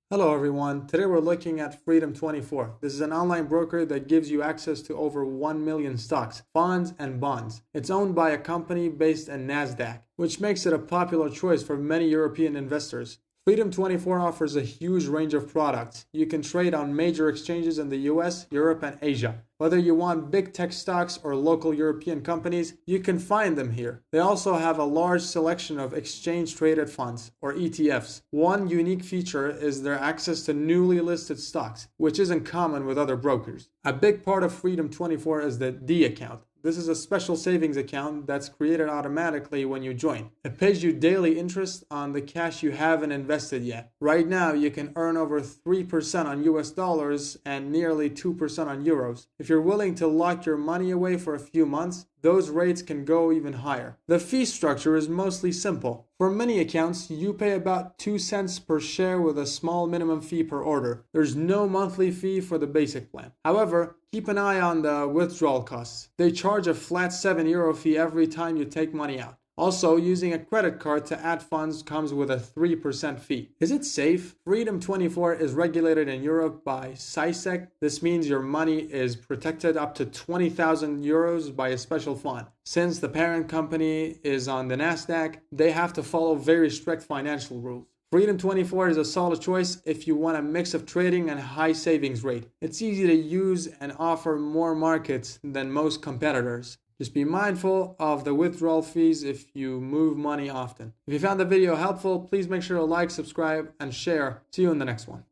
Hello everyone, today we're looking at Freedom24. This is an online broker that gives you access to over 1 million stocks, funds, and bonds. It's owned by a company based in NASDAQ, which makes it a popular choice for many European investors. Freedom24 offers a huge range of products. You can trade on major exchanges in the US, Europe, and Asia. Whether you want big tech stocks or local European companies, you can find them here. They also have a large selection of exchange-traded funds, or ETFs. One unique feature is their access to newly listed stocks, which isn't common with other brokers. A big part of Freedom24 is the D account. This is a special savings account that's created automatically when you join. It pays you daily interest on the cash you haven't invested yet. Right now, you can earn over 3% on US dollars and nearly 2% on euros. If you're willing to lock your money away for a few months, those rates can go even higher. The fee structure is mostly simple. For many accounts, you pay about 2 cents per share with a small minimum fee per order. There's no monthly fee for the basic plan. However, keep an eye on the withdrawal costs. They charge a flat €7 fee every time you take money out. Also, using a credit card to add funds comes with a 3% fee. Is it safe? Freedom24 is regulated in Europe by SISEC. This means your money is protected up to €20,000 by a special fund. Since the parent company is on the NASDAQ, they have to follow very strict financial rules. Freedom24 is a solid choice if you want a mix of trading and high savings rate. It's easy to use and offer more markets than most competitors. Just be mindful of the withdrawal fees if you move money often. If you found the video helpful, please make sure to like, subscribe, and share. See you in the next one.